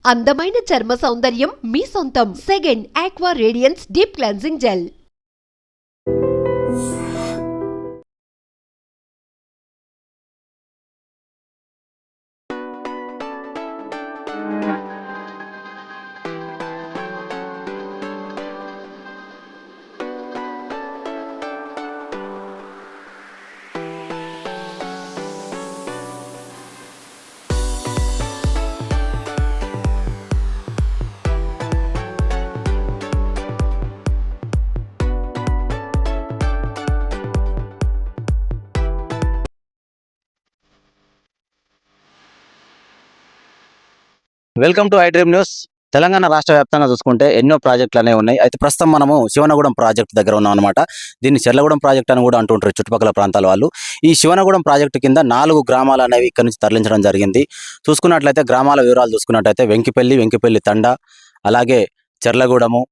అందమైన చర్మ సౌందర్యం మీ సొంతం. Second aqua radiance deep cleansing gel. Welcome to I dream news. Telangana రాష్ట్ర వ్యాప్తంగా చూసుకుంటే ఎన్నో ప్రాజెక్టులు అనేవి ఉన్నాయి. అయితే ప్రస్తుతం మనము శివనగూడెం ప్రాజెక్టు దగ్గర ఉన్నాం అనమాట. దీన్ని చెర్లగూడెం ప్రాజెక్ట్ అని కూడా అంటుంటారు చుట్టుపక్కల ప్రాంతాల వాళ్ళు. ఈ శివనగూడెం ప్రాజెక్టు కింద 4 గ్రామాలు అనేవి ఇక్కడ నుంచి తరలించడం జరిగింది. చూసుకున్నట్లయితే గ్రామాల వివరాలు చూసుకున్నట్లయితే వెంకిపల్లి తండ, అలాగే చెర్లగూడెము,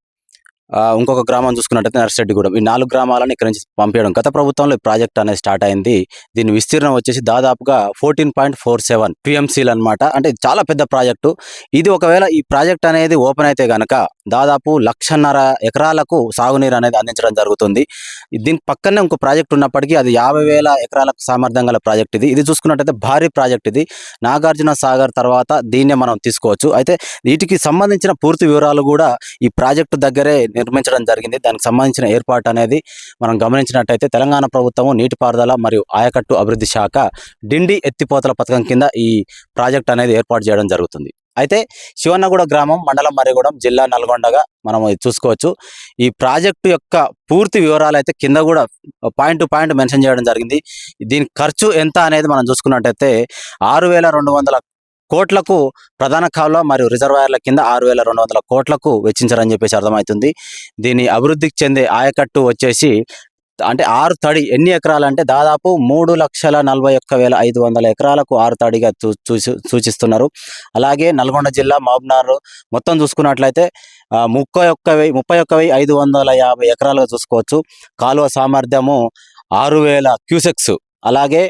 ఇంకొక గ్రామం చూసుకున్నట్టయితే నర్సిరెడ్డిగూడెం. ఈ 4 గ్రామాలను ఇక్కడ నుంచి పంపించడం గత ప్రభుత్వంలో ఈ ప్రాజెక్ట్ అనేది స్టార్ట్ అయింది. దీని విస్తీర్ణం వచ్చేసి దాదాపుగా 14.47 టీఎంసీలు అనమాట. అంటే ఇది చాలా పెద్ద ప్రాజెక్టు. ఇది ఒకవేళ ఈ ప్రాజెక్ట్ అనేది ఓపెన్ అయితే కనుక దాదాపు 1,50,000 ఎకరాలకు సాగునీరు అనేది అందించడం జరుగుతుంది. దీని పక్కనే ఇంకో ప్రాజెక్ట్ ఉన్నప్పటికీ అది 50,000 ఎకరాలకు సామర్థ్యం గల ప్రాజెక్ట్ ఇది. ఇది చూసుకున్నట్టయితే భారీ ప్రాజెక్ట్ ఇది. నాగార్జున సాగర్ తర్వాత దీన్నే మనం తీసుకోవచ్చు. అయితే వీటికి సంబంధించిన పూర్తి వివరాలు కూడా ఈ ప్రాజెక్టు దగ్గరే నిర్మించడం జరిగింది. దానికి సంబంధించిన ఏర్పాటు అనేది మనం గమనించినట్టయితే తెలంగాణ ప్రభుత్వము నీటిపారుదల మరియు ఆయకట్టు అభివృద్ధి శాఖ డిండి ఎత్తిపోతల పథకం కింద ఈ ప్రాజెక్ట్ అనేది ఏర్పాటు చేయడం జరుగుతుంది. అయితే శివనగూడ గ్రామం, మండలం మర్రిగూడెం, జిల్లా నల్గొండగా మనం చూసుకోవచ్చు. ఈ ప్రాజెక్టు యొక్క పూర్తి వివరాలు అయితే కింద కూడా పాయింట్ టు పాయింట్ మెన్షన్ చేయడం జరిగింది. దీని ఖర్చు ఎంత అనేది మనం చూసుకున్నట్టయితే 6,200 కోట్లకు ప్రధాన కాలువ మరియు రిజర్వాయర్ల కింద 6,200 కోట్లకు వెచ్చించారని చెప్పేసి అర్థమవుతుంది. దీని అభివృద్ధికి చెందే ఆయకట్టు వచ్చేసి అంటే 6 తడి ఎన్ని ఎకరాలు అంటే దాదాపు 3,41,500 ఎకరాలకు 6 తడిగా సూచిస్తున్నారు. అలాగే నల్గొండ జిల్లా మహబూబ్నగర్ మొత్తం చూసుకున్నట్లయితే 31,550 ఎకరాలుగా చూసుకోవచ్చు. కాలువ సామర్థ్యము 6,000 క్యూసెక్స్. అలాగే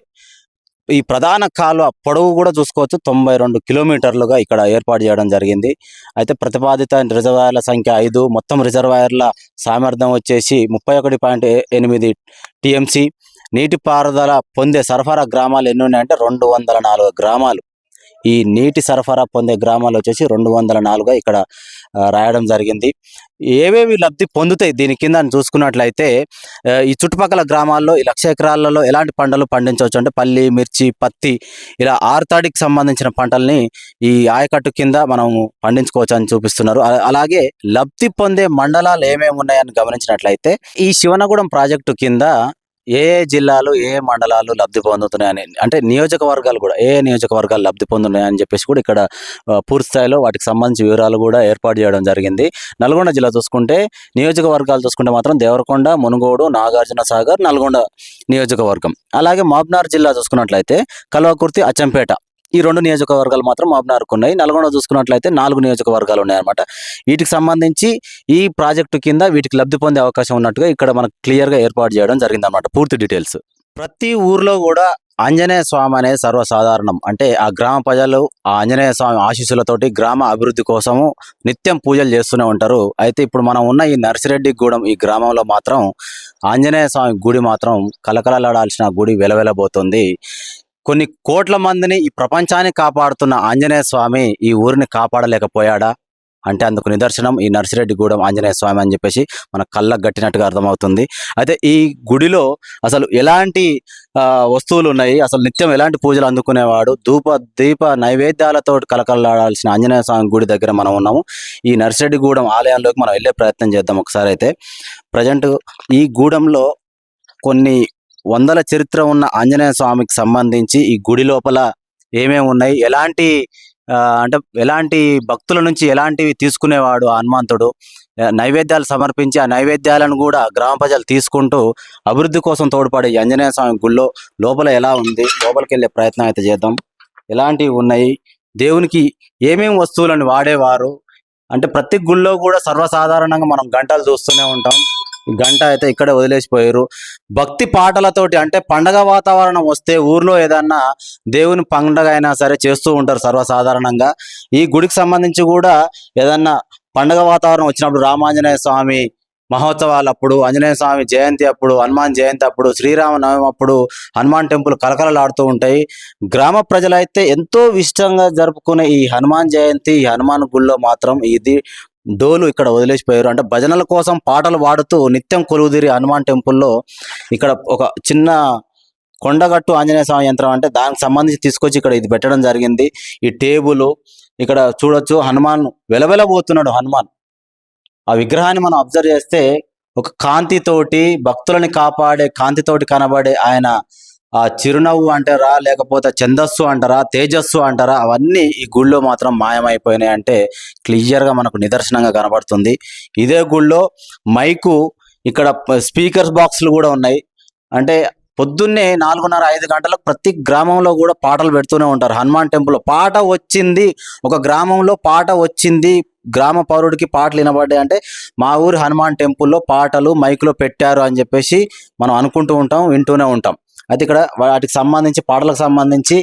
ఈ ప్రధాన కాలువ పొడవు కూడా చూసుకోవచ్చు 92 కిలోమీటర్లుగా ఇక్కడ ఏర్పాటు చేయడం జరిగింది. అయితే ప్రతిపాదిత రిజర్వాయర్ల సంఖ్య 5, మొత్తం రిజర్వాయర్ల సామర్థ్యం వచ్చేసి 31.8 టీఎంసీ. నీటిపారుదల పొందే సరఫరా గ్రామాలు ఎన్ని ఉన్నాయంటే 204 గ్రామాలు. ఈ నీటి సరఫరా పొందే గ్రామాలు వచ్చేసి 204గా ఇక్కడ రాయడం జరిగింది. ఏవేవి లబ్ధి పొందుతాయి దీని కింద చూసుకున్నట్లయితే ఈ చుట్టుపక్కల గ్రామాల్లో ఈ 1,00,000 ఎకరాలలో ఎలాంటి పంటలు పండించవచ్చు అంటే పల్లి, మిర్చి, పత్తి ఇలా 6 తాడికి సంబంధించిన పంటల్ని ఈ ఆయకట్టు కింద మనం పండించుకోవచ్చు అని చూపిస్తున్నారు. అలాగే లబ్ధి పొందే మండలాలు ఏమేమి ఉన్నాయని గమనించినట్లయితే ఈ శివనగూడెం ప్రాజెక్టు కింద ఏ జిల్లాలు ఏ మండలాలు లబ్ధి పొందుతున్నాయని అంటే నియోజకవర్గాలు కూడా ఏ నియోజకవర్గాలు లబ్ధి పొందుతున్నాయని చెప్పేసి కూడా ఇక్కడ పూర్తి స్థాయిలో వాటికి సంబంధించి వివరాలు కూడా ఏర్పాటు చేయడం జరిగింది. నల్గొండ జిల్లా చూసుకుంటే నియోజకవర్గాలు చూసుకుంటే మాత్రం దేవరకొండ, మునుగోడు, నాగార్జున సాగర్, నల్గొండ నియోజకవర్గం. అలాగే మహబూబ్నగర్ జిల్లా చూసుకున్నట్లయితే కల్వకుర్తి, అచ్చంపేట ఈ 2 నియోజకవర్గాలు మాత్రం మహబూబ్నగర్కు ఉన్నాయి. నల్గొండ చూసుకున్నట్లయితే 4 నియోజకవర్గాలు ఉన్నాయన్నమాట. వీటికి సంబంధించి ఈ ప్రాజెక్టు కింద వీటికి లబ్ధి పొందే అవకాశం ఉన్నట్టుగా ఇక్కడ మనకు క్లియర్గా ఏర్పాటు చేయడం జరిగిందన్నమాట. పూర్తి డీటెయిల్స్ ప్రతి ఊర్లో కూడా ఆంజనేయ స్వామి అనేది సర్వసాధారణం. అంటే ఆ గ్రామ ప్రజలు ఆ ఆంజనేయ స్వామి ఆశీస్సులతోటి గ్రామ అభివృద్ధి కోసము నిత్యం పూజలు చేస్తూనే ఉంటారు. అయితే ఇప్పుడు మనం ఉన్న ఈ నర్సిరెడ్డిగూడెం ఈ గ్రామంలో మాత్రం ఆంజనేయ స్వామి గుడి మాత్రం కలకలలాడాల్సిన గుడి వెలవెలబోతుంది. కొన్ని కోట్ల మందిని ఈ ప్రపంచాన్ని కాపాడుతున్న ఆంజనేయ స్వామి ఈ ఊరిని కాపాడలేకపోయాడా అంటే అందుకు నిదర్శనం ఈ నర్సిరెడ్డిగూడెం ఆంజనేయ స్వామి అని చెప్పేసి మన కళ్ళకు గట్టినట్టుగా అర్థమవుతుంది. అయితే ఈ గుడిలో అసలు ఎలాంటి వస్తువులు ఉన్నాయి, అసలు నిత్యం ఎలాంటి పూజలు అందుకునేవాడు, దీప నైవేద్యాలతో కలకలాడాల్సిన ఆంజనేయ స్వామి గుడి దగ్గర మనం ఉన్నాము. ఈ నర్సిరెడ్డిగూడెం ఆలయంలోకి మనం వెళ్ళే ప్రయత్నం చేద్దాం ఒకసారి. అయితే ప్రజెంట్ ఈ గూడెంలో కొన్ని వందల చరిత్ర ఉన్న ఆంజనేయ స్వామికి సంబంధించి ఈ గుడి లోపల ఏమేమి ఉన్నాయి, ఎలాంటి భక్తుల నుంచి ఎలాంటివి తీసుకునేవాడు హనుమంతుడు, నైవేద్యాలు సమర్పించి ఆ నైవేద్యాలను కూడా గ్రామ ప్రజలు తీసుకుంటూ అభివృద్ధి కోసం తోడ్పడే ఆంజనేయ స్వామి గుళ్ళో లోపల ఎలా ఉంది, లోపలికి వెళ్ళే ప్రయత్నం అయితే చేద్దాం. ఎలాంటివి ఉన్నాయి, దేవునికి ఏమేమి వస్తువులను వాడేవారు అంటే ప్రతి గుళ్ళో కూడా సర్వసాధారణంగా మనం గంటలు చూస్తూనే ఉంటాం. ఈ గంట అయితే ఇక్కడే వదిలేసిపోయారు. భక్తి పాటలతోటి, అంటే పండగ వాతావరణం వస్తే ఊర్లో ఏదన్నా దేవుని పండగ అయినా సరే చేస్తూ ఉంటారు సర్వసాధారణంగా. ఈ గుడికి సంబంధించి కూడా ఏదన్నా పండగ వాతావరణం వచ్చినప్పుడు, రామాంజనేయ స్వామి మహోత్సవాలప్పుడు, ఆంజనేయ స్వామి జయంతి అప్పుడు, హనుమాన్ జయంతి అప్పుడు, శ్రీరామనవమి అప్పుడు హనుమాన్ టెంపుల్ కలకలలాడుతూ ఉంటాయి. గ్రామ ప్రజలైతే ఎంతో ఇష్టంగా జరుపుకునే ఈ హనుమాన్ జయంతి, ఈ హనుమాన్ గుళ్ళో మాత్రం ఇది డోలు ఇక్కడ వదిలేసిపోయారు. అంటే భజనల కోసం పాటలు పాడుతూ నిత్యం కొలువుదీరి హనుమాన్ టెంపుల్లో ఇక్కడ ఒక చిన్న కొండగట్టు ఆంజనేయ స్వామి యంత్రం, అంటే దానికి సంబంధించి తీసుకొచ్చి ఇక్కడ ఇది పెట్టడం జరిగింది. ఈ టేబుల్ ఇక్కడ చూడొచ్చు, హనుమాన్ వెలవెలబోతున్నాడు. హనుమాన్ ఆ విగ్రహాన్ని మనం అబ్జర్వ్ చేస్తే ఒక కాంతితోటి, భక్తులని కాపాడే కాంతితోటి కనబడే ఆయన ఆ చిరునవ్వు అంటారా, లేకపోతే ఛందస్సు అంటారా, తేజస్సు అంటారా, అవన్నీ ఈ గుళ్ళో మాత్రం మాయమైపోయినాయి అంటే క్లియర్గా మనకు నిదర్శనంగా కనబడుతుంది. ఇదే గుళ్ళో మైకు, ఇక్కడ స్పీకర్స్ బాక్సులు కూడా ఉన్నాయి. అంటే పొద్దున్నే 4:30-5 గంటలకు ప్రతి గ్రామంలో కూడా పాటలు పెడుతూనే ఉంటారు. హనుమాన్ టెంపుల్లో పాట వచ్చింది, ఒక గ్రామంలో పాట వచ్చింది, గ్రామ పౌరుడికి పాటలు వినబడ్డాయి అంటే మా ఊరి హనుమాన్ టెంపుల్లో పాటలు మైకులో పెట్టారు అని చెప్పేసి మనం అనుకుంటూ ఉంటాం, వింటూనే ఉంటాం. అయితే ఇక్కడ వాటికి సంబంధించి, పాటలకు సంబంధించి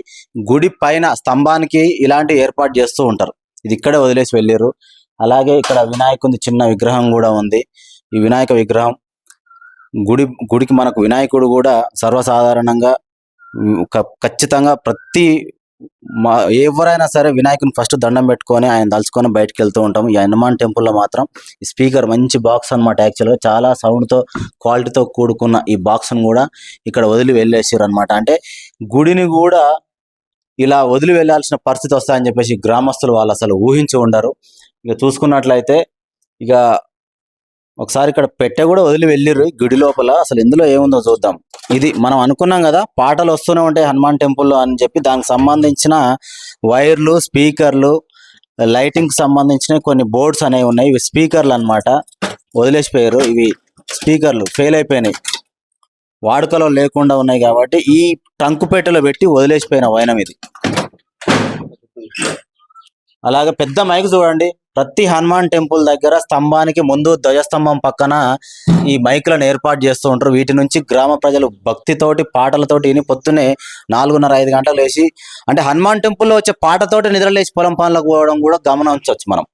గుడి పైన స్తంభానికి ఇలాంటి ఏర్పాటు చేస్తూ ఉంటారు. ఇది ఇక్కడే వదిలేసి వెళ్ళారు. అలాగే ఇక్కడ వినాయకుని చిన్న విగ్రహం కూడా ఉంది. ఈ వినాయక విగ్రహం గుడికి మనకు వినాయకుడు కూడా సర్వసాధారణంగా ఖచ్చితంగా ప్రతి ఎవరైనా సరే వినాయకుని ఫస్ట్ దండం పెట్టుకొని ఆయన తలుచుకొని బయటకు వెళ్తూ ఉంటాం. ఈ హనుమాన్ టెంపుల్లో మాత్రం ఈ స్పీకర్ మంచి బాక్స్ అనమాట. యాక్చువల్గా చాలా సౌండ్తో, క్వాలిటీతో కూడుకున్న ఈ బాక్స్ను కూడా ఇక్కడ వదిలి వెళ్ళేసారు అనమాట. అంటే గుడిని కూడా ఇలా వదిలి వెళ్ళాల్సిన పరిస్థితి వస్తాయని చెప్పేసి గ్రామస్తులు వాళ్ళు అసలు ఊహించి ఉండరు. ఇక చూసుకున్నట్లయితే ఇక ఒకసారి ఇక్కడ పెట్టె కూడా వదిలి వెళ్ళిర్రు గుడి లోపల. అసలు ఇందులో ఏముందో చూద్దాం. ఇది మనం అనుకున్నాం కదా, పాటలు వస్తూనే ఉంటాయి హనుమాన్ టెంపుల్లో అని చెప్పి, దానికి సంబంధించిన వైర్లు, స్పీకర్లు, లైటింగ్ సంబంధించిన కొన్ని బోర్డ్స్ అనేవి ఉన్నాయి. ఇవి స్పీకర్లు అన్నమాట. వదిలేసిపోయారు. ఇవి స్పీకర్లు ఫెయిల్ అయిపోయినాయి, వాడుకలో లేకుండా ఉన్నాయి కాబట్టి ఈ టంకు పెట్టెలో పెట్టి వదిలేసిపోయిన వైనం ఇది. అలాగే పెద్ద మైక్ చూడండి, ప్రతి హనుమాన్ టెంపుల్ దగ్గర స్తంభానికి ముందు, ధ్వజస్తంభం పక్కన ఈ మైకులను ఏర్పాటు చేస్తూ ఉంటారు. వీటి నుంచి గ్రామ ప్రజలు భక్తితోటి, పాటలతోటి విని పొద్దునే 4:30-5 గంటలు లేచి, అంటే హనుమాన్ టెంపుల్లో వచ్చే పాటతోటి నిద్రలేసి పొలం పనులకు పోవడం కూడా గమనించవచ్చు మనం.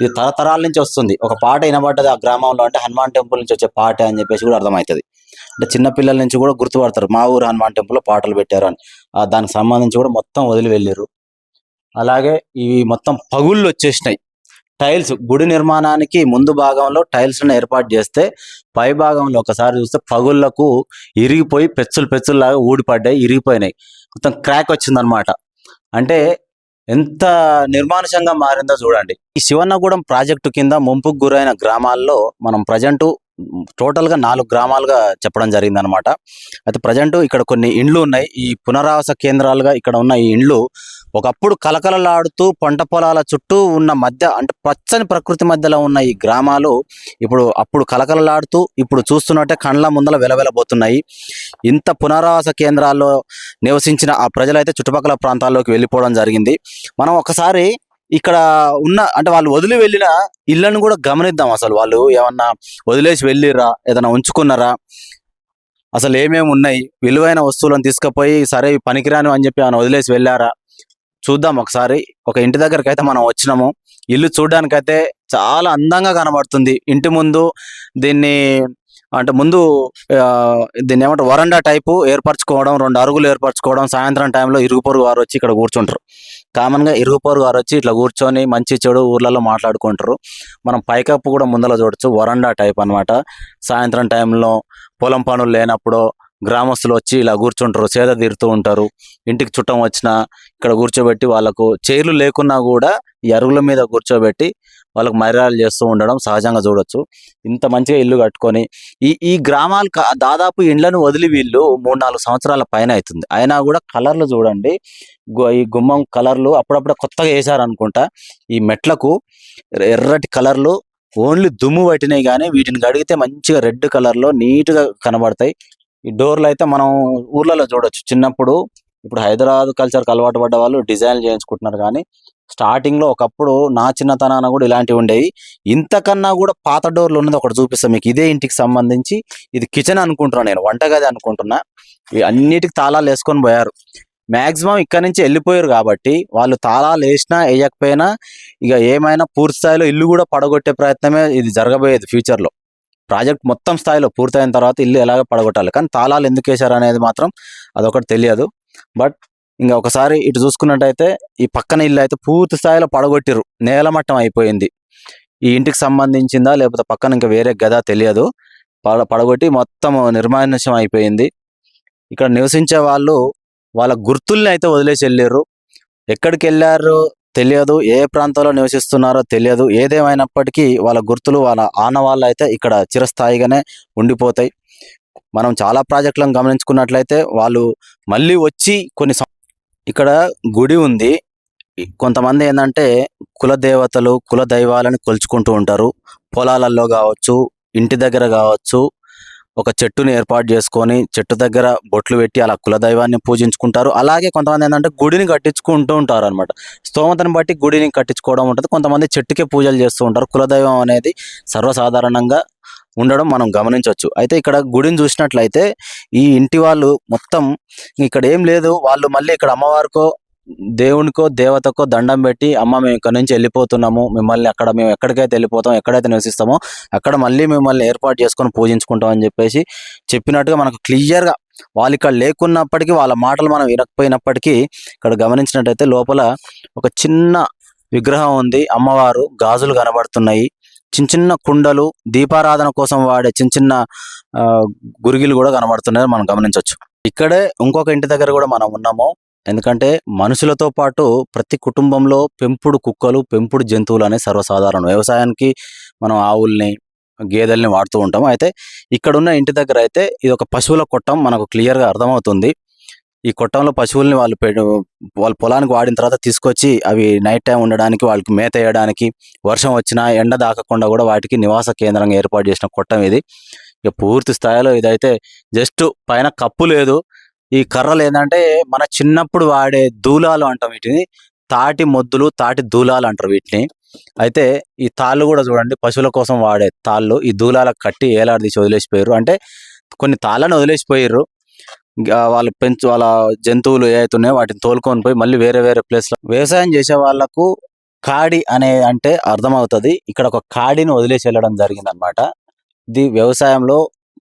ఇది తరతరాల నుంచి వస్తుంది. ఒక పాట వినబడ్డది ఆ గ్రామంలో అంటే హనుమాన్ టెంపుల్ నుంచి వచ్చే పాట అని చెప్పేసి కూడా అర్థమవుతుంది. అంటే చిన్నపిల్లల నుంచి కూడా గుర్తుపడతారు, మా ఊరు హనుమాన్ టెంపుల్లో పాటలు పెట్టారు అని. దానికి సంబంధించి కూడా మొత్తం వదిలి వెళ్ళారు. అలాగే ఇవి మొత్తం పగుళ్ళు వచ్చేసినాయి. టైల్స్, గుడి నిర్మాణానికి ముందు భాగంలో టైల్స్ను ఏర్పాటు చేస్తే పై భాగంలో ఒకసారి చూస్తే పగుళ్లకు ఇరిగిపోయి పెచ్చులాగా ఊడిపడ్డాయి, ఇరిగిపోయినాయి, మొత్తం క్రాక్ వచ్చిందనమాట. అంటే ఎంత నిర్మానుషంగా మారిందో చూడండి. ఈ శివన్నగూడెం ప్రాజెక్టు కింద ముంపుకు గురైన గ్రామాల్లో మనం ప్రజెంటు టోటల్గా 4 గ్రామాలుగా చెప్పడం జరిగింది అనమాట. అయితే ప్రజెంట్ ఇక్కడ కొన్ని ఇండ్లు ఉన్నాయి. ఈ పునరావాస కేంద్రాలుగా ఇక్కడ ఉన్న ఈ ఇండ్లు ఒకప్పుడు కలకలలాడుతూ పంట పొలాల చుట్టూ ఉన్న మధ్య, అంటే పచ్చని ప్రకృతి మధ్యలో ఉన్న ఈ గ్రామాలు అప్పుడు కలకలలాడుతూ ఇప్పుడు చూస్తున్నట్టే కండ్ల ముందల వెలవెలబోతున్నాయి. ఇంత పునరావాస కేంద్రాల్లో నివసించిన ఆ ప్రజలైతే చుట్టుపక్కల ప్రాంతాల్లోకి వెళ్ళిపోవడం జరిగింది. మనం ఒకసారి ఇక్కడ ఉన్న, అంటే వాళ్ళు వదిలి వెళ్ళిన ఇళ్లను కూడా గమనిద్దాం. అసలు వాళ్ళు ఏమన్నా వదిలేసి వెళ్ళిరా, ఏదైనా ఉంచుకున్నారా, అసలు ఏమేమి ఉన్నాయి, విలువైన వస్తువులను తీసుకుపోయి సరే పనికిరాను అని చెప్పి ఏమైనా వదిలేసి వెళ్ళారా చూద్దాం ఒకసారి. ఒక ఇంటి దగ్గరికి అయితే మనం వచ్చినాము. ఇల్లు చూడడానికైతే చాలా అందంగా కనబడుతుంది. ఇంటి ముందు దీన్ని ఏమంటారు, వరండా టైపు ఏర్పరచుకోవడం, 2 అరుగులు ఏర్పరచుకోవడం. సాయంత్రం టైంలో ఇరుగు పొరుగు వారు వచ్చి ఇక్కడ కూర్చుంటారు. కామన్గా ఇరుగు పొరుగు వారు వచ్చి ఇట్లా కూర్చొని మంచి చెడు ఊర్లలో మాట్లాడుకుంటారు. మనం పైకప్పు కూడా ముందర చూడొచ్చు, వరండా టైప్ అన్నమాట. సాయంత్రం టైంలో పొలం పనులు లేనప్పుడు గ్రామస్తులు వచ్చి ఇలా కూర్చుంటారు, సేద తీరుతూ ఉంటారు. ఇంటికి చుట్టం వచ్చినా ఇక్కడ కూర్చోబెట్టి, వాళ్ళకు చైర్లు లేకున్నా కూడా ఈ అరుగుల మీద కూర్చోబెట్టి వాళ్ళకు మర్యాదలు చేస్తూ ఉండడం సహజంగా చూడొచ్చు. ఇంత మంచిగా ఇల్లు కట్టుకొని ఈ గ్రామాలు దాదాపు ఇండ్లను వదిలి వీళ్ళు 3-4 సంవత్సరాల పైన అవుతుంది. అయినా కూడా కలర్లు చూడండి, ఈ గుమ్మం కలర్లు అప్పుడప్పుడు కొత్తగా వేసారు అనుకుంటా. ఈ మెట్లకు ఎర్రటి కలర్లు ఓన్లీ దుమ్ము పట్టినాయి, కానీ వీటిని కడిగితే మంచిగా రెడ్ కలర్లో నీట్గా కనబడతాయి. ఈ డోర్లు అయితే మనం ఊర్లలో చూడొచ్చు చిన్నప్పుడు. ఇప్పుడు హైదరాబాద్ కల్చర్కి అలవాటు పడ్డ వాళ్ళు డిజైన్లు చేయించుకుంటున్నారు, కానీ స్టార్టింగ్ లో ఒకప్పుడు నా చిన్నతనాన కూడా ఇలాంటివి ఉండేవి. ఇంతకన్నా కూడా పాత డోర్లు ఉన్నది ఒకటి చూపిస్తాను మీకు. ఇదే ఇంటికి సంబంధించి, ఇది కిచెన్ అనుకుంటున్నా, నేను వంటగది అనుకుంటున్నా. ఈ అన్నిటికి తాళాలు వేసుకొని పోయారు. మాక్సిమం ఇక్కడ నుంచి వెళ్ళిపోయారు కాబట్టి వాళ్ళు తాళాలు వేసినా వేయకపోయినా ఇక ఏమైనా పూర్తి స్థాయిలో ఇల్లు కూడా పడగొట్టే ప్రయత్నమే ఇది జరగబోయేది. ఫ్యూచర్ లో ప్రాజెక్ట్ మొత్తం స్థాయిలో పూర్తయిన తర్వాత ఇల్లు ఎలాగ పడగొట్టాలి, కానీ తాళాలు ఎందుకు వేశారు అనేది మాత్రం అదొకటి తెలియదు. బట్ ఇంకా ఒకసారి ఇటు చూసుకున్నట్టయితే ఈ పక్కన ఇల్లు అయితే పూర్తి స్థాయిలో పడగొట్టిరు, నేలమట్టం అయిపోయింది. ఈ ఇంటికి సంబంధించిందా లేకపోతే పక్కన ఇంకా వేరే గదా తెలియదు, పడగొట్టి మొత్తం నిర్మానుష్యం అయిపోయింది. ఇక్కడ నివసించే వాళ్ళు వాళ్ళ గుర్తుల్ని అయితే వదిలేసి వెళ్ళారు. ఎక్కడికి వెళ్ళారు తెలియదు, ఏ ప్రాంతంలో నివసిస్తున్నారో తెలియదు. ఏదేమైనప్పటికీ వాళ్ళ గుర్తులు, వాళ్ళ ఆనవాళ్ళు అయితే ఇక్కడ చిరస్థాయిగానే ఉండిపోతాయి. మనం చాలా ప్రాజెక్టులను గమనించుకున్నట్లయితే వాళ్ళు మళ్ళీ వచ్చి ఇక్కడ గుడి ఉంది. కొంతమంది ఏంటంటే కుల దేవతలు, కుల దైవాలను కొలుచుకుంటూ ఉంటారు. పొలాలలో కావచ్చు, ఇంటి దగ్గర కావచ్చు, ఒక చెట్టుని ఏర్పాటు చేసుకొని చెట్టు దగ్గర బొట్లు పెట్టి అలా కులదైవాన్ని పూజించుకుంటారు. అలాగే కొంతమంది ఏంటంటే గుడిని కట్టించుకుంటూ ఉంటారు అనమాట. స్తోమతను బట్టి గుడిని కట్టించుకోవడం ఉంటుంది. కొంతమంది చెట్టుకే పూజలు చేస్తూ ఉంటారు. కులదైవం అనేది సర్వసాధారణంగా ఉండడం మనం గమనించవచ్చు. అయితే ఇక్కడ గుడిని చూసినట్లయితే ఈ ఇంటి వాళ్ళు మొత్తం ఇక్కడ ఏం లేదు, వాళ్ళు మళ్ళీ ఇక్కడ అమ్మవారికో దేవునికో దేవతకో దండం పెట్టి, అమ్మ మేము ఇక్కడ నుంచి వెళ్ళిపోతున్నాము, మిమ్మల్ని అక్కడ మేము ఎక్కడికైతే వెళ్ళిపోతాం, ఎక్కడైతే నివసిస్తామో అక్కడ మళ్ళీ మిమ్మల్ని ఏర్పాటు చేసుకొని పూజించుకుంటాం అని చెప్పేసి చెప్పినట్టుగా మనకు క్లియర్గా, వాళ్ళు ఇక్కడ లేకున్నప్పటికీ వాళ్ళ మాటలు మనం వినకపోయినప్పటికీ ఇక్కడ గమనించినట్టయితే లోపల ఒక చిన్న విగ్రహం ఉంది. అమ్మవారు గాజులు కనబడుతున్నాయి. చిన్న చిన్న కుండలు, దీపారాధన కోసం వాడే చిన్న చిన్న గురిగిలు కూడా కనబడుతున్నాయి మనం గమనించవచ్చు. ఇక్కడే ఇంకొక ఇంటి దగ్గర కూడా మనం ఉన్నాము. ఎందుకంటే మనుషులతో పాటు ప్రతి కుటుంబంలో పెంపుడు కుక్కలు, పెంపుడు జంతువులు అనేవి సర్వసాధారణం. వ్యవసాయానికి మనం ఆవుల్ని, గేదెల్ని వాడుతూ ఉంటాం. అయితే ఇక్కడున్న ఇంటి దగ్గర అయితే ఇది ఒక పశువుల కొట్టం మనకు క్లియర్గా అర్థమవుతుంది. ఈ కొట్టంలో పశువుల్ని వాళ్ళ పొలానికి వాడిన తర్వాత తీసుకొచ్చి అవి నైట్ టైం ఉండడానికి, వాళ్ళకి మేత వేయడానికి, వర్షం వచ్చినా ఎండ దాకకుండా కూడా వాటికి నివాస కేంద్రంగా ఏర్పాటు చేసిన కొట్టం ఇది. ఇక పూర్తి స్థాయిలో ఇదైతే జస్ట్ పైన కప్పు లేదు. ఈ కర్రలు ఏంటంటే మన చిన్నప్పుడు వాడే దూలాలు అంటాం వీటిని, తాటి మొద్దులు, తాటి దూలాలు అంటారు వీటిని. అయితే ఈ తాళ్ళు కూడా చూడండి, పశువుల కోసం వాడే తాళ్ళు ఈ దూలాలకు కట్టి ఏలాడదీసి వదిలేసిపోయారు. అంటే కొన్ని తాళ్ళని వదిలేసిపోయారు. వాళ్ళ జంతువులు ఏవైతున్నాయో వాటిని తోలుకొని పోయి మళ్ళీ వేరే వేరే ప్లేస్లో వ్యవసాయం చేసే వాళ్ళకు కాడి అనే అంటే అర్థమవుతుంది. ఇక్కడ ఒక కాడిని వదిలేసి వెళ్ళడం జరిగింది అనమాట. ఇది వ్యవసాయంలో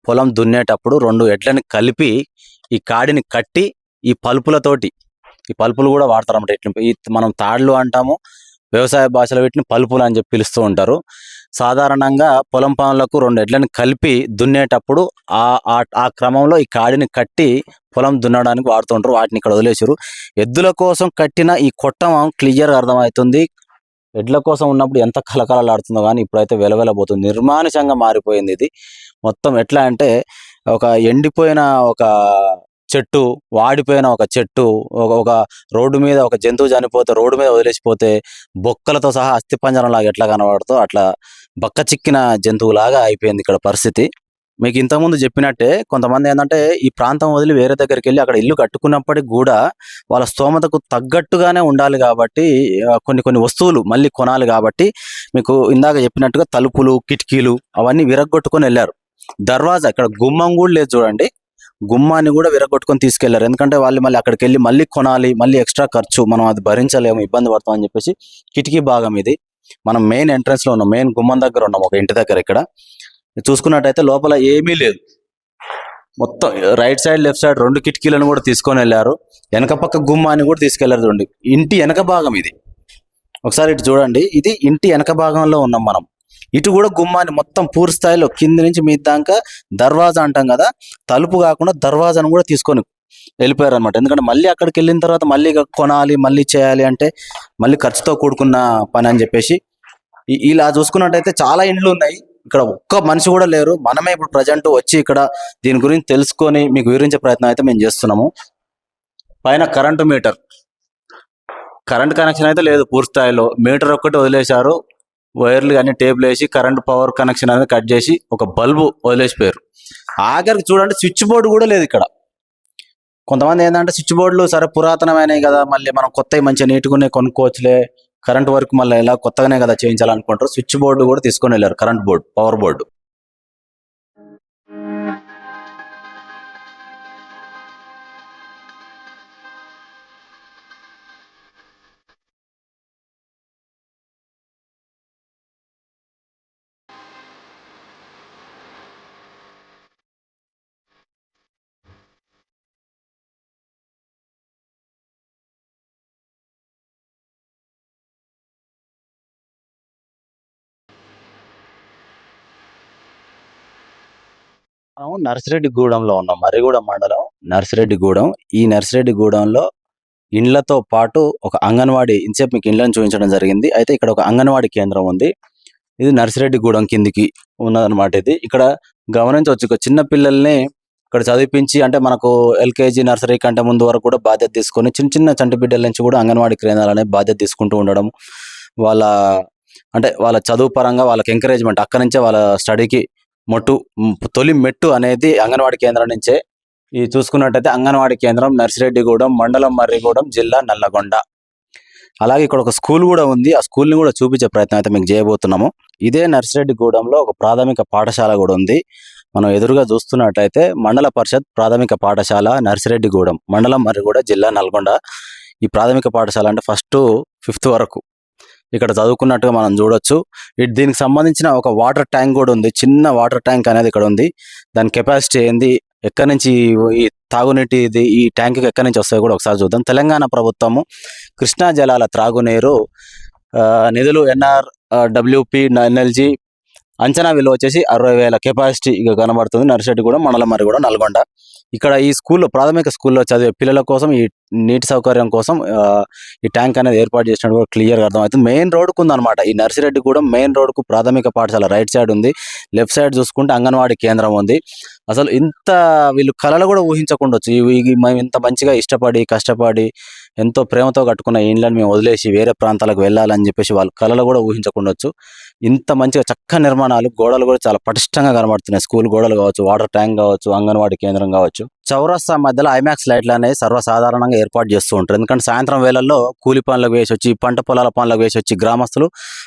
పొలం దున్నేటప్పుడు 2 ఎడ్లని కలిపి ఈ కాడిని కట్టి ఈ పలుపులతోటి, ఈ పలుపులు కూడా వాడతారు అన్నమాట. ఈ మనం తాళ్ళు అంటాము, వ్యవసాయ భాషలో వీటిని పలుపులు అని చెప్పి పిలుస్తూ ఉంటారు. సాధారణంగా పొలం పనులకు 2 ఎడ్లని కలిపి దున్నేటప్పుడు ఆ క్రమంలో ఈ కాడిని కట్టి పొలం దున్నడానికి వాడుతూ ఉంటారు. వాటిని ఇక్కడ వదిలేసారు. ఎద్దుల కోసం కట్టిన ఈ కొట్టం క్లియర్గా అర్థమవుతుంది. ఎడ్ల కోసం ఉన్నప్పుడు ఎంత కలకలలాడుతుందో కానీ ఇప్పుడైతే వెలవెలబోతుంది, నిర్మానుషంగా మారిపోయింది. ఇది మొత్తం ఎట్లా అంటే ఒక ఎండిపోయిన ఒక చెట్టు, వాడిపోయిన ఒక చెట్టు, ఒక రోడ్డు మీద ఒక జంతువు చనిపోతే రోడ్డు మీద వదిలేసిపోతే బొక్కలతో సహా అస్థిపంజరం లాగా ఎట్లా కనబడుతో అట్లా బక్క చిక్కిన జంతువులాగా అయిపోయింది ఇక్కడ పరిస్థితి. మీకు ఇంతకుముందు చెప్పినట్టే కొంతమంది ఏంటంటే ఈ ప్రాంతం వదిలి వేరే దగ్గరికి వెళ్ళి అక్కడ ఇల్లు కట్టుకున్నప్పటికి కూడా వాళ్ళ స్తోమతకు తగ్గట్టుగానే ఉండాలి కాబట్టి కొన్ని వస్తువులు మళ్ళీ కొనాలి కాబట్టి మీకు ఇందాక చెప్పినట్టుగా తలుపులు, కిటికీలు అవన్నీ విరగొట్టుకొని వెళ్ళారు. దర్వాజా, ఇక్కడ గుమ్మం కూడా లేదు చూడండి, గుమ్మాన్ని కూడా విరగొట్టుకొని తీసుకెళ్లారు. ఎందుకంటే వాళ్ళు మళ్ళీ అక్కడికి వెళ్ళి మళ్ళీ కొనాలి, మళ్ళీ ఎక్స్ట్రా ఖర్చు, మనం అది భరించలేము, ఇబ్బంది పడతాం అని చెప్పేసి కిటికీ భాగం ఇది. మనం మెయిన్ ఎంట్రన్స్ లో ఉన్నాం, మెయిన్ గుమ్మం దగ్గర ఉన్నాం, ఒక ఇంటి దగ్గర. ఇక్కడ చూసుకున్నట్టయితే లోపల ఏమీ లేదు. మొత్తం రైట్ సైడ్, లెఫ్ట్ సైడ్ 2 కిటికీలను కూడా తీసుకొని వెళ్ళారు. వెనక పక్క గుమ్మాన్ని కూడా తీసుకెళ్లారు. చూడండి, ఇంటి వెనక భాగం ఇది. ఒకసారి ఇటు చూడండి, ఇది ఇంటి వెనక భాగంలో ఉన్నాం మనం. ఇటు కూడా గుమ్మాన్ని మొత్తం పూర్తి స్థాయిలో కింది నుంచి మీ దాకా దర్వాజా అంటాం కదా, తలుపు కాకుండా దర్వాజాను కూడా తీసుకొని వెళ్ళిపోయారు అనమాట. ఎందుకంటే మళ్ళీ అక్కడికి వెళ్ళిన తర్వాత మళ్ళీ కొనాలి, మళ్ళీ చేయాలి అంటే మళ్ళీ ఖర్చుతో కూడుకున్న పని అని చెప్పేసి. ఇలా చూసుకున్నట్టయితే చాలా ఇండ్లు ఉన్నాయి. ఇక్కడ ఒక్క మనిషి కూడా లేరు. మనమే ఇప్పుడు ప్రజెంట్ వచ్చి ఇక్కడ దీని గురించి తెలుసుకొని మీకు వివరించే ప్రయత్నం అయితే మేము చేస్తున్నాము. పైన కరెంటు మీటర్, కరెంట్ కనెక్షన్ అయితే లేదు పూర్తి స్థాయిలో. మీటర్ ఒక్కటి వదిలేశారు, వైర్లు కానీ టేబుల్ వేసి కరెంట్ పవర్ కనెక్షన్ అనేది కట్ చేసి ఒక బల్బు వదిలేసిపోయారు. ఆఖరికి చూడండి, స్విచ్ బోర్డు కూడా లేదు ఇక్కడ. కొంతమంది ఏంటంటే స్విచ్ బోర్డులు సరే పురాతనమైనవి కదా, మళ్ళీ మనం కొత్తవి మంచిగా నీట్గా కొనుక్కోవచ్చులే, కరెంట్ వర్క్ మళ్ళీ ఎలా కొత్తగానే కదా చేయించాలనుకుంటారు, స్విచ్ బోర్డు కూడా తీసుకొని వెళ్ళారు, కరెంట్ బోర్డు, పవర్ బోర్డు. మనం నర్సిరెడ్డిగూడెంలో ఉన్నాం, మర్రిగూడెం మండలం నర్సిరెడ్డిగూడెం. ఈ నర్సిరెడ్డిగూడెంలో ఇండ్లతో పాటు ఒక అంగన్వాడీ, ఇంతసేపు మీకు ఇండ్లను చూపించడం జరిగింది. అయితే ఇక్కడ ఒక అంగన్వాడీ కేంద్రం ఉంది. ఇది నర్సిరెడ్డిగూడెం కిందికి ఉన్నదన్నమాట. ఇది ఇక్కడ గమనించవచ్చు, ఇక చిన్న పిల్లల్ని ఇక్కడ చదివించి, అంటే మనకు ఎల్కేజీ నర్సరీ కంటే ముందు వరకు కూడా బాధ్యత తీసుకొని చిన్న చిన్న చంటి బిడ్డల నుంచి కూడా అంగన్వాడీ కేంద్రాలు అనే బాధ్యత తీసుకుంటూ ఉండడం, వాళ్ళ అంటే వాళ్ళ చదువు పరంగా వాళ్ళకి ఎంకరేజ్మెంట్, అక్కడి నుంచే వాళ్ళ స్టడీకి తొలి మెట్టు అనేది అంగన్వాడీ కేంద్రం నుంచే. ఇది చూసుకున్నట్టయితే అంగన్వాడీ కేంద్రం నర్సిరెడ్డిగూడెం, మండలం మర్రిగూడెం, జిల్లా నల్లగొండ. అలాగే ఇక్కడ ఒక స్కూల్ కూడా ఉంది, ఆ స్కూల్ని కూడా చూపించే ప్రయత్నం అయితే మీకు చేయబోతున్నాము. ఇదే నర్సిరెడ్డిగూడెంలో ఒక ప్రాథమిక పాఠశాల కూడా ఉంది. మనం ఎదురుగా చూస్తున్నట్టయితే మండల పరిషత్ ప్రాథమిక పాఠశాల నర్సిరెడ్డిగూడెం, మండలం మర్రిగూడెం, జిల్లా నల్గొండ. ఈ ప్రాథమిక పాఠశాల అంటే 1st to 5th వరకు ఇక్కడ చదువుకున్నట్టుగా మనం చూడొచ్చు. దీనికి సంబంధించిన ఒక వాటర్ ట్యాంక్ కూడా ఉంది, చిన్న వాటర్ ట్యాంక్ అనేది ఇక్కడ ఉంది. దాని కెపాసిటీ ఏంది, ఎక్కడి నుంచి ఈ తాగునీటి ఈ ట్యాంక్ ఎక్కడి నుంచి వస్తాయో కూడా ఒకసారి చూద్దాం. తెలంగాణ ప్రభుత్వము కృష్ణా జలాల త్రాగునీరు నిధులు NRWP NLG అంచనా విలువ వచ్చేసి 60,000 కెపాసిటీ ఇక కనబడుతుంది. నర్సిరెడ్డిగూడెం, మండలం మర్రిగూడెం, నల్గొండ. ఇక్కడ ఈ స్కూల్లో, ప్రాథమిక స్కూల్లో చదివే పిల్లల కోసం, ఈ నీటి సౌకర్యం కోసం ఈ ట్యాంక్ అనేది ఏర్పాటు చేసినట్టు కూడా క్లియర్గా అర్థమవుతుంది. మెయిన్ రోడ్కు ఉందన్నమాట. ఈ నర్సిరెడ్డిగూడెం మెయిన్ రోడ్కు ప్రాథమిక పాఠశాల రైట్ సైడ్ ఉంది, లెఫ్ట్ సైడ్ చూసుకుంటే అంగన్వాడీ కేంద్రం ఉంది. అసలు ఇంత వీళ్ళు కళలు కూడా ఊహించకుండొచ్చు. మేము ఇంత మంచిగా ఇష్టపడి కష్టపడి ఎంతో ప్రేమతో కట్టుకున్న ఇండ్లను మేము వదిలేసి వేరే ప్రాంతాలకు వెళ్ళాలని చెప్పేసి వాళ్ళు కళలు కూడా ఊహించకుండొచ్చు. ఇంత మంచిగా చక్కని నిర్మాణాలు, గోడలు కూడా చాలా పటిష్టంగా కనబడుతున్నాయి. స్కూల్ గోడలు కావచ్చు, వాటర్ ట్యాంక్ కావచ్చు, అంగన్వాడీ కేంద్రం కావచ్చు. చౌరస్తా మధ్యలో ఐమాక్స్ లైట్లు అనేవి సర్వసాధారణంగా ఏర్పాటు చేస్తూ ఉంటారు. ఎందుకంటే సాయంత్రం వేళల్లో కూలి పనులకు వేసి వచ్చి, పంట పొలాల పనులకు వేసి వచ్చి గ్రామస్తులు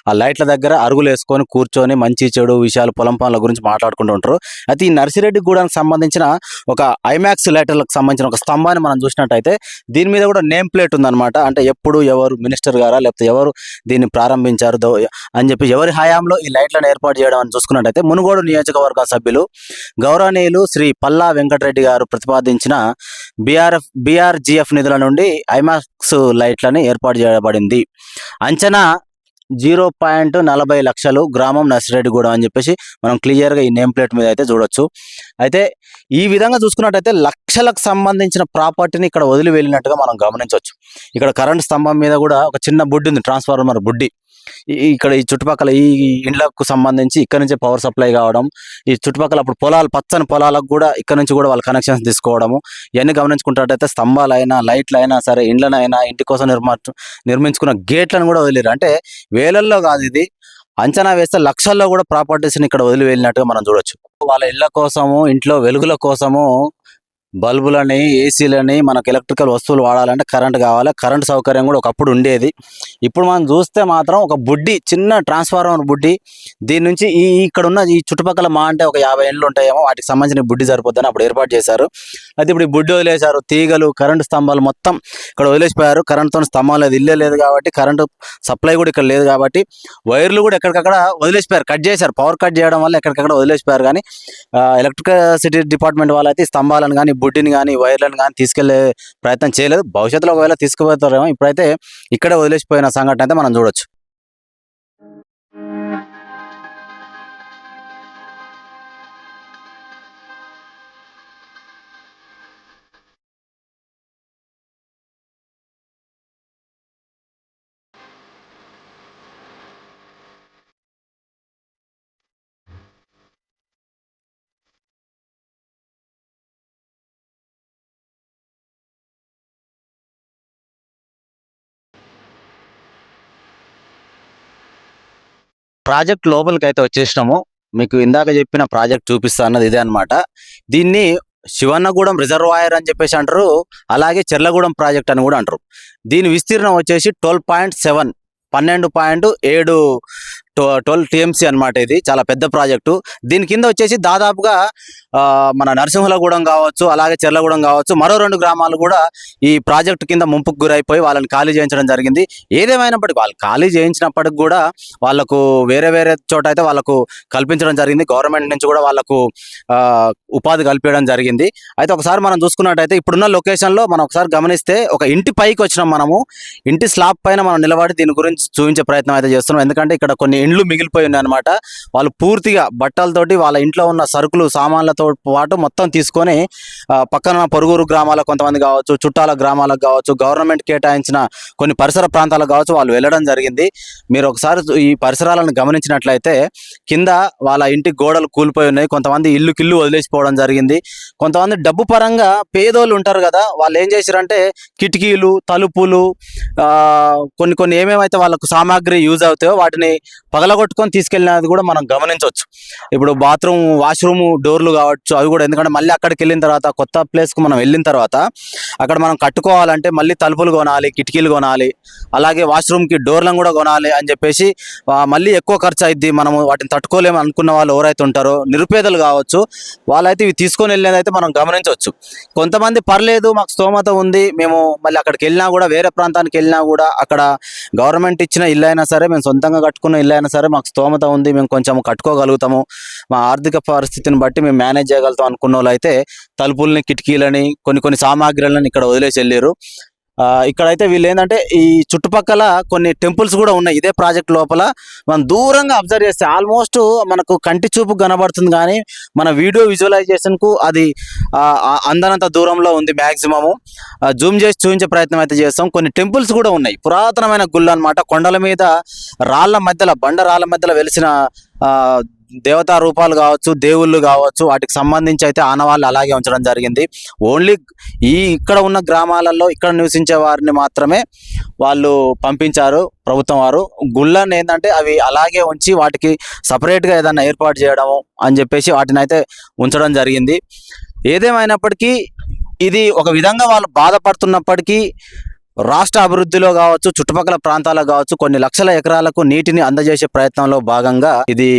ఆ లైట్ల దగ్గర అరుగులు వేసుకొని కూర్చొని మంచి చెడు విషయాలు, పొలం పనుల గురించి మాట్లాడుకుంటూ ఉంటారు. అయితే ఈ నర్సిరెడ్డిగూడెంకి సంబంధించిన ఒక ఐమాక్స్ లైట్లకు సంబంధించిన ఒక స్తంభాన్ని మనం చూసినట్టయితే దీని మీద కూడా నేమ్ ప్లేట్ ఉందన్నమాట. అంటే ఎప్పుడు ఎవరు మినిస్టర్ గారా, లేకపోతే ఎవరు దీన్ని ప్రారంభించారు అని చెప్పి, ఎవరి హయాంలో ఈ లైట్లను ఏర్పాటు చేయడం అని చూసుకున్నట్టయితే మునుగోడు నియోజకవర్గ సభ్యులు గౌరవనీయులు శ్రీ పల్లా వెంకటరెడ్డి గారు ప్రతిపాదించిన BRGF నిధుల నుండి ఐమాక్స్ లైట్లని ఏర్పాటు చేయబడింది. అంచనా 0.40 లక్షలు, గ్రామం నర్సిరెడ్డిగూడెం అని చెప్పేసి మనం క్లియర్గా ఈ నేమ్ ప్లేట్ మీద అయితే చూడొచ్చు. అయితే ఈ విధంగా చూసుకున్నట్టయితే లక్షలకు సంబంధించిన ప్రాపర్టీని ఇక్కడ వదిలి వెళ్ళినట్టుగా మనం గమనించవచ్చు. ఇక్కడ కరెంట్ స్తంభం మీద కూడా ఒక చిన్న బుడ్డి ఉంది, ట్రాన్స్ఫార్మర్ బుడ్డి. ఇక్కడ ఈ చుట్టుపక్కల ఈ ఇండ్లకు సంబంధించి ఇక్కడ నుంచే పవర్ సప్లై కావడం, ఈ చుట్టుపక్కల అప్పుడు పొలాలు, పచ్చని పొలాలకు కూడా ఇక్కడ నుంచి కూడా వాళ్ళు కనెక్షన్స్ తీసుకోవడము, ఇవన్నీ గమనించుకుంటారైతే స్తంభాలైనా, లైట్లైనా సరే, ఇండ్లనైనా, ఇంటి కోసం నిర్మించుకున్న గేట్లను కూడా వదిలేరు. అంటే వేలల్లో కాదు, ఇది అంచనా వేస్తే లక్షల్లో కూడా ప్రాపర్టీస్ని ఇక్కడ వదిలి వెళ్ళినట్టుగా మనం చూడొచ్చు. వాళ్ళ ఇళ్ల కోసము, ఇంట్లో వెలుగుల కోసము బల్బులని, ఏసీలని, మనకు ఎలక్ట్రికల్ వస్తువులు వాడాలంటే కరెంట్ కావాలి. కరెంట్ సౌకర్యం కూడా ఒకప్పుడు ఉండేది. ఇప్పుడు మనం చూస్తే మాత్రం ఒక బుడ్డి, చిన్న ట్రాన్స్ఫార్మర్ బుడ్డి, దీని నుంచి ఇక్కడ ఉన్న ఈ చుట్టుపక్కల మా అంటే ఒక 50 ఇండ్లు ఉంటాయేమో, వాటికి సంబంధించిన బుడ్డి సరిపోద్దని అప్పుడు ఏర్పాటు చేశారు. అయితే ఇప్పుడు ఈ బుడ్డి వదిలేశారు. తీగలు, కరెంటు స్తంభాలు మొత్తం ఇక్కడ వదిలేసిపోయారు. కరెంట్తో స్తంభం లేదు, ఇల్లే లేదు కాబట్టి, కరెంటు సప్లై కూడా ఇక్కడ లేదు కాబట్టి వైర్లు కూడా ఎక్కడికక్కడ వదిలేసిపోయారు, కట్ చేశారు. పవర్ కట్ చేయడం వల్ల ఎక్కడికక్కడ వదిలేసిపోయారు. కానీ ఎలక్ట్రిసిటీ డిపార్ట్మెంట్ వాళ్ళైతే స్తంభాలను కానీ, బుడ్డిని కానీ, వైర్లను కానీ తీసుకెళ్లే ప్రయత్నం చేయలేదు. భవిష్యత్తులో ఒకవేళ తీసుకుపోతారేమో, ఇప్పుడైతే ఇక్కడే వదిలేసిపోయిన సంఘటన అయితే మనం చూడొచ్చు. ప్రాజెక్ట్ లోపలికి అయితే వచ్చేసినాము. మీకు ఇందాక చెప్పిన ప్రాజెక్ట్ చూపిస్తా అన్నది ఇదే అన్నమాట. దీన్ని శివన్నగూడెం రిజర్వాయర్ అని చెప్పేసి అంటారు, అలాగే చెర్లగూడెం ప్రాజెక్ట్ అని కూడా అంటారు. దీని విస్తీర్ణం వచ్చేసి 12.7 12 టీఎంసీ అన్నమాట. ఇది చాలా పెద్ద ప్రాజెక్టు. దీని కింద వచ్చేసి దాదాపుగా మన నరసింహలగూడెం కావచ్చు, అలాగే చెర్లగూడెం కావచ్చు, మరో 2 గ్రామాలు కూడా ఈ ప్రాజెక్టు కింద ముంపుకు గురైపోయి వాళ్ళని ఖాళీ చేయించడం జరిగింది. ఏదేమైనప్పటికీ వాళ్ళు ఖాళీ చేయించినప్పటికి కూడా వాళ్ళకు వేరే వేరే చోట అయితే వాళ్ళకు కల్పించడం జరిగింది. గవర్నమెంట్ నుంచి కూడా వాళ్ళకు ఉపాధి కల్పించడం జరిగింది. అయితే ఒకసారి మనం చూసుకున్నట్టయితే ఇప్పుడున్న లొకేషన్లో మనం ఒకసారి గమనిస్తే ఒక ఇంటి పైకి వచ్చినాం. మనము ఇంటి స్లాబ్ పైన మనం నిలబడి దీని గురించి చూపించే ప్రయత్నం అయితే చేస్తున్నాం. ఎందుకంటే ఇక్కడ కొన్ని ఇండ్లు మిగిలిపోయి ఉన్నాయి అనమాట. వాళ్ళు పూర్తిగా బట్టలతోటి వాళ్ళ ఇంట్లో ఉన్న సరుకులు సామాన్లతో పాటు మొత్తం తీసుకొని పక్కన పొరుగురు గ్రామాలకు కొంతమంది కావచ్చు, చుట్టాల గ్రామాలకు కావచ్చు, గవర్నమెంట్ కేటాయించిన కొన్ని పరిసర ప్రాంతాలకు కావచ్చు వాళ్ళు వెళ్ళడం జరిగింది. మీరు ఒకసారి ఈ పరిసరాలను గమనించినట్లయితే కింద వాళ్ళ ఇంటి గోడలు కూలిపోయి ఉన్నాయి. కొంతమంది ఇల్లు వదిలేసిపోవడం జరిగింది. కొంతమంది డబ్బు పరంగా పేదోళ్ళు ఉంటారు కదా, వాళ్ళు ఏం చేశారంటే కిటికీలు, తలుపులు, కొన్ని ఏమేమైతే వాళ్ళకు సామాగ్రి యూజ్ అవుతాయో వాటిని పగలగొట్టుకొని తీసుకెళ్ళినది కూడా మనం గమనించవచ్చు. ఇప్పుడు బాత్రూమ్, వాష్రూమ్ డోర్లు కావచ్చు అవి కూడా, ఎందుకంటే మళ్ళీ అక్కడికి వెళ్ళిన తర్వాత కొత్త ప్లేస్కు మనం వెళ్ళిన తర్వాత అక్కడ మనం కట్టుకోవాలంటే మళ్ళీ తలుపులు కొనాలి, కిటికీలు కొనాలి, అలాగే వాష్రూమ్కి డోర్లను కూడా కొనాలి అని చెప్పేసి మళ్ళీ ఎక్కువ ఖర్చు అయింది. మనము వాటిని తట్టుకోలేము అనుకున్న వాళ్ళు ఎవరైతే ఉంటారో నిరుపేదలు కావచ్చు, వాళ్ళైతే ఇవి తీసుకొని వెళ్ళేదైతే మనం గమనించవచ్చు. కొంతమంది పర్లేదు మాకు స్తోమత ఉంది, మేము మళ్ళీ అక్కడికి వెళ్ళినా కూడా, వేరే ప్రాంతానికి వెళ్ళినా కూడా అక్కడ గవర్నమెంట్ ఇచ్చిన ఇల్లు అయినా సరే, మేము సొంతంగా కట్టుకున్న ఇల్లు అయినా సరే మాకు స్తోమత ఉంది, మేము కొంచెం కట్టుకోగలుగుతాము, మా ఆర్థిక పరిస్థితిని బట్టి మేము మేనేజ్ చేయగలుగుతాం అనుకున్న వాళ్ళు అయితే తలుపుల్ని, కిటికీలని, కొన్ని సామాగ్రిలను ఇక్కడ వదిలేసి వెళ్ళారు. ఇక్కడైతే వీళ్ళు ఏంటంటే ఈ చుట్టుపక్కల కొన్ని టెంపుల్స్ కూడా ఉన్నాయి. ఇదే ప్రాజెక్ట్ లోపల మనం దూరంగా అబ్జర్వ్ చేస్తే ఆల్మోస్ట్ మనకు కంటి చూపు కనబడుతుంది, కానీ మన వీడియో విజువలైజేషన్కు అది అందనంత దూరంలో ఉంది. మ్యాక్సిమము జూమ్ చేసి చూపించే ప్రయత్నం అయితే చేస్తాం. కొన్ని టెంపుల్స్ కూడా ఉన్నాయి, పురాతనమైన గుళ్ళు అనమాట. కొండల మీద రాళ్ల మధ్యలో, బండ రాళ్ల మధ్యలో వెలిసిన దేవతా రూపాలు కావచ్చు, దేవుళ్ళు కావచ్చు, వాటికి సంబంధించి అయితే ఆనవాళ్ళు అలాగే ఉంచడం జరిగింది. ఓన్లీ ఇక్కడ ఉన్న గ్రామాలలో ఇక్కడ నివసించే వారిని మాత్రమే వాళ్ళు పంపించారు ప్రభుత్వం వారు. గుళ్ళని ఏంటంటే అవి అలాగే ఉంచి వాటికి సపరేట్గా ఏదైనా ఏర్పాటు చేయడము అని చెప్పేసి వాటిని అయితే ఉంచడం జరిగింది. ఏదేమైనప్పటికీ ఇది ఒక విధంగా వాళ్ళు బాధపడుతున్నప్పటికీ రాష్ట్ర అభివృద్ధిలో కావచ్చు, చుట్టుపక్కల ప్రాంతాలకు కావచ్చు, కొన్ని లక్షల ఎకరాలకు నీటిని అందజేసే ప్రయత్నంలో భాగంగా ఇది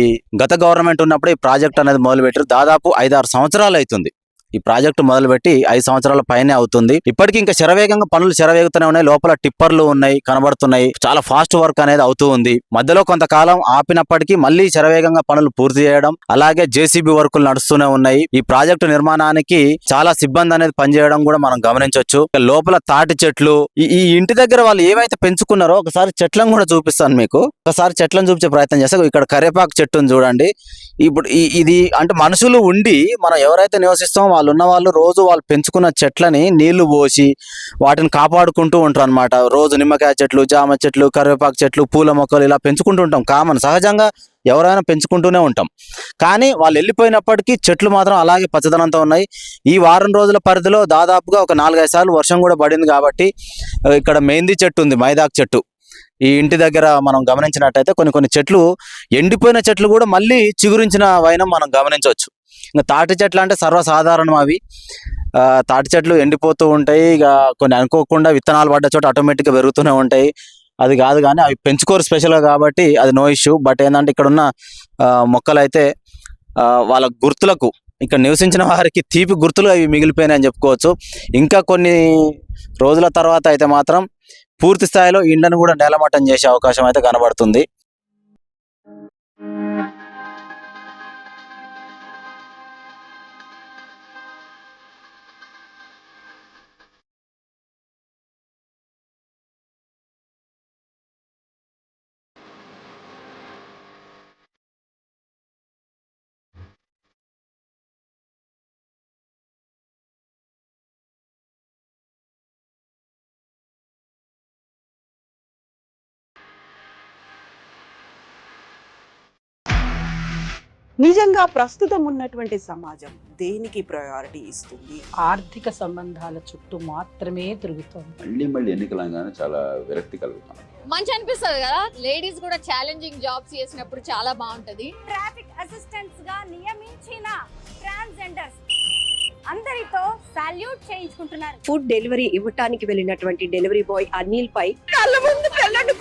గత గవర్నమెంట్ ఉన్నప్పుడు ఈ ప్రాజెక్ట్ అనేది మొదలుపెట్టారు. దాదాపు 5-6 సంవత్సరాలు అవుతుంది ఈ ప్రాజెక్టు మొదలుపెట్టి, 5 సంవత్సరాల పైనే అవుతుంది. ఇప్పటికీ ఇంకా శరవేగంగా పనులు శరవేగుతూనే ఉన్నాయి. లోపల టిప్పర్లు ఉన్నాయి, కనబడుతున్నాయి. చాలా ఫాస్ట్ వర్క్ అనేది అవుతూ ఉంది. మధ్యలో కొంతకాలం ఆపినప్పటికీ మళ్ళీ శరవేగంగా పనులు పూర్తి చేయడం, అలాగే జేసీబీ వర్కులు నడుస్తూనే ఉన్నాయి. ఈ ప్రాజెక్టు నిర్మాణానికి చాలా సిబ్బంది అనేది పనిచేయడం కూడా మనం గమనించవచ్చు. లోపల తాటి చెట్లు, ఈ ఇంటి దగ్గర వాళ్ళు ఏమైతే పెంచుకున్నారో ఒకసారి చెట్లను కూడా చూపిస్తాను మీకు. ఒకసారి చెట్లను చూపించే ప్రయత్నం చేస్తే ఇక్కడ కరివేపాకు చెట్టును చూడండి. ఇప్పుడు ఇది అంటే మనుషులు ఉండి మనం ఎవరైతే నివసిస్తామో వాళ్ళు ఉన్న వాళ్ళు రోజు వాళ్ళు పెంచుకున్న చెట్లని నీళ్లు పోసి వాటిని కాపాడుకుంటూ ఉంటారు అనమాట. రోజు నిమ్మకాయ చెట్లు, జామ చెట్లు, కరివేపాకు చెట్లు, పూల మొక్కలు ఇలా పెంచుకుంటూ ఉంటాం. కామన్, సహజంగా ఎవరైనా పెంచుకుంటూనే ఉంటాం. కానీ వాళ్ళు వెళ్ళిపోయినప్పటికీ చెట్లు మాత్రం అలాగే పచ్చదనంతో ఉన్నాయి. ఈ వారం రోజుల పరిధిలో దాదాపుగా ఒక 4-5 సార్లు వర్షం కూడా పడింది కాబట్టి ఇక్కడ మెహందీ చెట్టు ఉంది, మైదాకు చెట్టు. ఈ ఇంటి దగ్గర మనం గమనించినట్టయితే కొన్ని చెట్లు, ఎండిపోయిన చెట్లు కూడా మళ్ళీ చిగురించిన వైనం మనం గమనించవచ్చు. ఇంకా తాటి చెట్లు అంటే సర్వసాధారణం. అవి తాటి చెట్లు ఎండిపోతూ ఉంటాయి. ఇక కొన్ని అనుకోకుండా విత్తనాలు పడ్డ చోట ఆటోమేటిక్గా పెరుగుతూనే ఉంటాయి. అది కాదు, కానీ అవి పెంచుకోరు స్పెషల్గా కాబట్టి అది నో ఇష్యూ. బట్ ఏంటంటే ఇక్కడ ఉన్న మొక్కలు అయితే వాళ్ళ గుర్తులకు, ఇక్కడ నివసించిన వారికి తీపి గుర్తులు అవి మిగిలిపోయినాయి అని చెప్పుకోవచ్చు. ఇంకా కొన్ని రోజుల తర్వాత అయితే మాత్రం పూర్తి స్థాయిలో ఇండ్లను కూడా నేలమట్టం చేసే అవకాశం అయితే కనబడుతుంది. నిజంగా ప్రస్తుతం ఉన్నటువంటి సమాజం దేనికి ప్రయారిటీ ఇస్తుంది? ఆర్థిక సంబంధాల చుట్టూ మాత్రమే తిరుగుతోంది. మళ్ళీ ఎన్నికలంగానే చాలా విరక్తి కలుగుతాం. మంచి అనిపిస్తుంది కదా, లేడీస్ కూడా ఛాలెంజింగ్ జాబ్స్ చేసినప్పుడు చాలా బాగుంటది. ట్రాఫిక్ అసిస్టెంట్స్ గా నియమించిన ట్రాన్స్జెండర్స్ అందరితో సాల్యూట్ చేయించుకుంటున్నారు. ఫుడ్ డెలివరీ ఇవ్వటానికి వెళ్ళినటువంటి డెలివరీ బాయ్ అనిల్ పై కళ్ళ ముందు పెళ్ళండి